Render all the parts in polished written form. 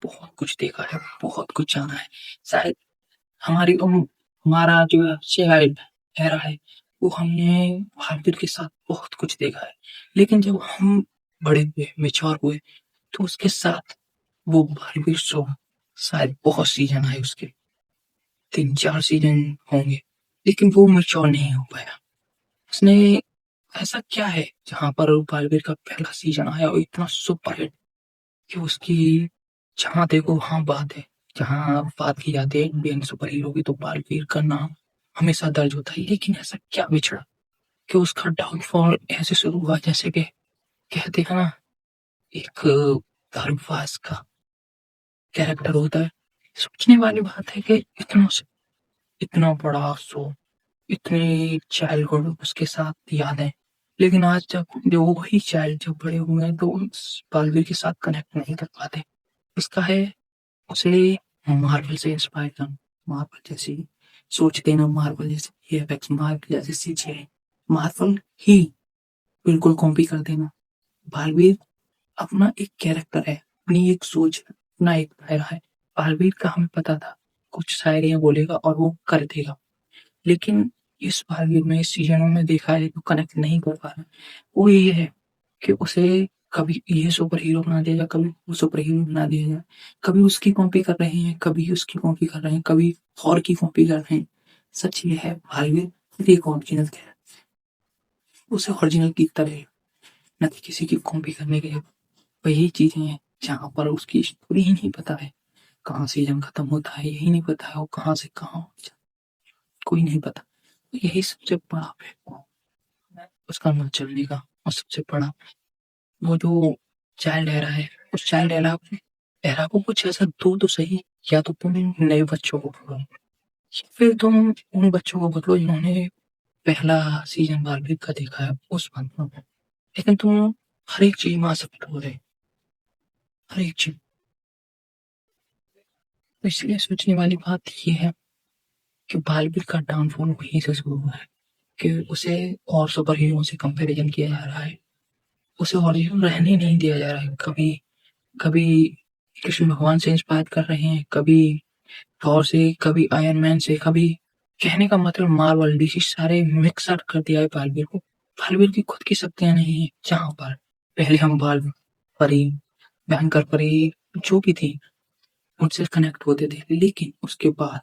बहुत कुछ देखा है, बहुत कुछ जाना है। शायद हमारी हमारा जो चाइल्ड एरा है, वो हमने मार्वल के साथ बहुत कुछ देखा है। लेकिन जब हम बड़े हुए, मैच्योर हुए, तो उसके साथ वो मार्वल शो शायद बहुत सीज़न आए उसके, 3-4 सीज़न होंगे, लेकिन वो मैच्योर नहीं हो पाया। उसने ऐसा क्या है जहाँ पर मार्वल का पहला सीज़न आया और इतना सुपरहिट कि उसकी जहाँ देखो वहाँ बात है। जहाँ बात की जाती है इंडियन सुपर हीरो की तो बालवीर का नाम हमेशा दर्ज होता है। लेकिन ऐसा क्या बिछड़ा कि उसका डाउनफॉल ऐसे शुरू हुआ जैसे कि कहते हैं ना एक धर्मवास का कैरेक्टर होता है। सोचने वाली बात है कि इतना बड़ा शो, इतनी चाइल्डहुड उसके साथ यादें, लेकिन आज जब जो वही चाइल्ड जब बड़े हुए हैं तो उस बालवीर के साथ कनेक्ट नहीं कर पाते। इसका है उसे मार्वल से इंस्पायर करना, मार्वल जैसी सोच देना, मार्वल जैसे वीएफएक्स, मार्वल जैसे सीजीआई, मार्वल ही बिल्कुल कॉपी कर देना। बालवीर अपना एक कैरेक्टर है, अपनी एक सोच है, अपना एक दायरा है। बालवीर का हमें पता था, कुछ शायरियाँ बोलेगा और वो कर देगा। लेकिन इस बालवीर में इस सीज़नों में देखा है तो कनेक्ट नहीं कर पा रहा। वो ये है कि उसे कभी ये सुपर हीरो बना दिया जाए, कभी वो सुपर हीरो बना दिया जाए। कभी उसकी कॉपी कर रहे हैं, कभी उसकी कॉपी कर रहे हैं, कभी थॉर की कॉपी कर रहे हैं। सच ये है बालवीर खुद एक ओरिजिनल है। उसे ओरिजिनल की तरह न कि किसी की कॉपी करने के वही चीज़ें हैं जहाँ पर उसकी स्टोरी ही नहीं पता है। कहाँ सीज़न खत्म होता है यही नहीं पता है, वो कहाँ से कहाँ कोई नहीं पता। यही सबसे बड़ा है उसका ना चलने का और सबसे बड़ा वो जो चाइल्ड एरा है, उस चाइल्ड एरा को कुछ ऐसा दो तो सही, या तो तुम नए बच्चों को पकड़ो, या फिर तुम उन बच्चों को पकड़ो जिन्होंने पहला सीज़न बारहवीं का देखा है उस बंदों को। लेकिन तुम हर एक चीज़ में आ सकते हो रहे, हर एक चीज़। तो इसलिए सोचने वाली बात ये है कि बारहवीं का डाउनफॉल वहीं से शुरू हुआ है कि उसे और सुपर हीरो से कंपैरिजन किया जा रहा है। उसे ओरिजिनल रहने नहीं दिया जा रहा है। कभी कभी कृष्ण भगवान से इंस्पायर कर रहे हैं, कभी थॉर से, कभी आयरन मैन से, कभी कहने का मतलब मार्वल डीसी सारे मिक्स अप कर दिया है बालवीर को। बालवीर की खुद की शक्तियाँ नहीं है, जहाँ पर पहले हम बाल परी, भयंकर परी जो भी थी उनसे कनेक्ट होते थे। लेकिन उसके बाद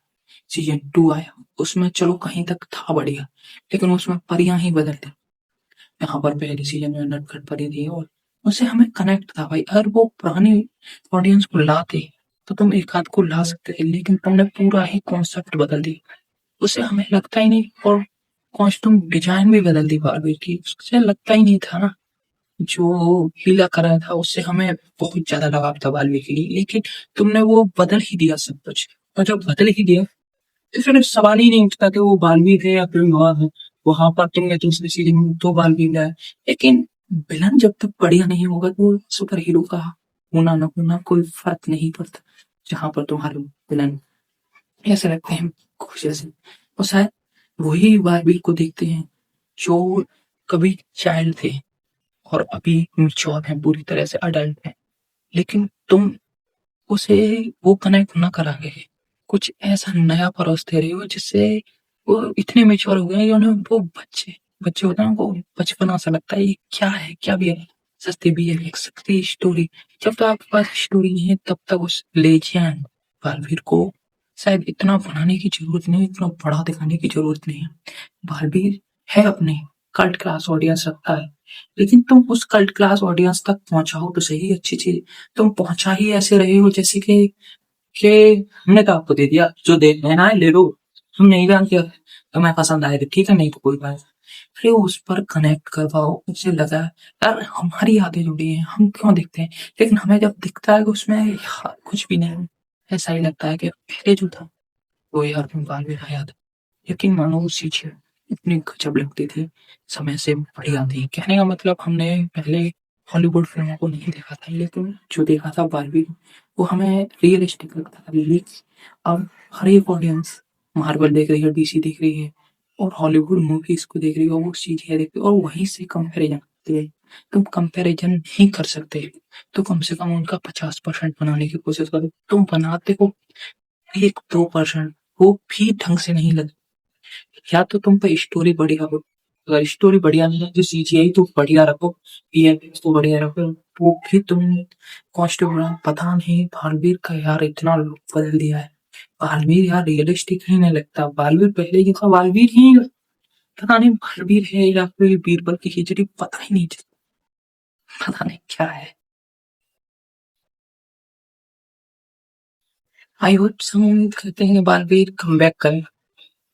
सीजन 2 आया, उसमें चलो कहीं तक था बढ़िया, लेकिन उसमें परियां ही बदल दी। यहाँ पर पहले सीजन में नटखट परी थी और उससे हमें कनेक्ट था भाई। अगर वो पुरानी ऑडियंस को लाते तो तुम एक आध को ला सकते थे, लेकिन तुमने पूरा ही कॉन्सेप्ट बदल दी। उससे हमें लगता ही नहीं, और कॉस्ट्यूम डिजाइन भी बदल दी बारबी की, उससे लगता ही नहीं था ना। जो हीला करा था उससे हमें बहुत ज्यादा लगाव था बारबी के लिए, लेकिन तुमने वो बदल ही दिया सब कुछ। और जब बदल ही दिया तो फिर सवाल ही नहीं उठता कि वो बालवीर है या कोई और है। वहां पर तुमने दूसरी सीरीज में दो बालवीर लाए, लेकिन विलन जब तक बढ़िया नहीं होगा तो सुपर हीरो का होना न होना कोई फर्क नहीं पड़ता। जहां पर तुम्हारे विलन ऐसे लगते हैं खुश ऐसे, और शायद वही बारबीर को देखते हैं जो कभी चाइल्ड थे और अभी मैच्योर हैं, पूरी तरह से अडल्ट हैं, लेकिन तुम उसे वो कनेक्ट ना करा के कुछ ऐसा नया परोस दे रहे हो जिससे वो इतने मैच्योर हो गए हैं, उन्हें वो बच्चे बच्चे होते हैं उनको बचपना सा लगता है ये क्या है, क्या भी है, सस्ती भी है एक सस्ती स्टोरी। जब तक आपके पास स्टोरी नहीं है तब तक उस लेजेंड बालवीर को शायद इतना बनाने की जरूरत नहीं, इतना बड़ा दिखाने की जरूरत नहीं है। बालवीर है अपने कल्ट क्लास ऑडियंस रखता है, लेकिन तुम उस कल्ट क्लास ऑडियंस तक पहुंचाओ तो सही अच्छी चीज। तुम पहुंचा ही ऐसे रहे हो जैसे कि हमने तो आपको दे दिया, जो दे लेना है ले लो, हम नहीं जानते, तुम्हें पसंद आए तो ठीक है, नहीं तो कोई बात। फिर उस पर कनेक्ट करवाओ, उसे लगा यार हमारी यादें जुड़ी हैं, हम क्यों देखते हैं। लेकिन हमें जब दिखता है कि उसमें यार कुछ भी नहीं, ऐसा ही लगता है कि पहले जो था वो यार तुम बाल में आया था। यकीन मानो वो चीज़ इतनी गजब लगती थी, समय से बढ़िया थी। कहने का मतलब हमने पहले हॉलीवुड फ़िल्मों को नहीं देखा था, लेकिन जो देखा था बारबी वो हमें रियलिस्टिक लगता था। अब हर एक ऑडियंस मार्वल देख रही है, डीसी देख रही है और हॉलीवुड मूवीज़ को देख रही है और वो चीज़ें देख रही है और वहीं से कंपैरिज़न। सकती है, तुम कंपैरिज़न नहीं कर सकते, तो कम से कम उनका 50% बनाने की कोशिश करो। तुम बनाते हो 1-2%, वो भी ढंग से नहीं लगे। या तो तुम पे स्टोरी बढ़िया हो, अगर स्टोरी बढ़िया नहीं है तो सीजीआई तो बढ़िया रखो, वीएफएक्स तो बढ़िया रखो, वो भी तुम कांस्टेबल पता नहीं बालवीर का यार इतना लुक बदल दिया है। बालवीर यार रियलिस्टिक ही नहीं लगता, बालवीर पहले जैसा बालवीर ही नहीं, पता नहीं बालवीर है या फिर बीरबल की खिचड़ी, पता ही नहीं चलता, पता नहीं क्या है। आई होप सब कहते हैं बालवीर कमबैक करे,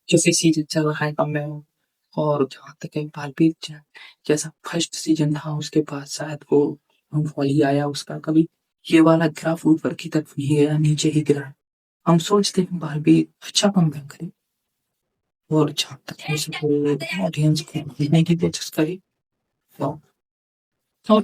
जैसे सीजन चल रहा है कमबैक हो। और जहाँ तक है बालवीर जैसा फर्स्ट सीजन था उसके बाद शायद वो डाउनफॉल ही आया उसका, कभी ये वाला ग्राफ ऊपर की तरफ नहीं गया, नीचे ही गिरा। हम सोचते हैं बालवीर अच्छा कमबैक करे और जहाँ तक हो सके ऑडियंस को देने की कोशिश करे। और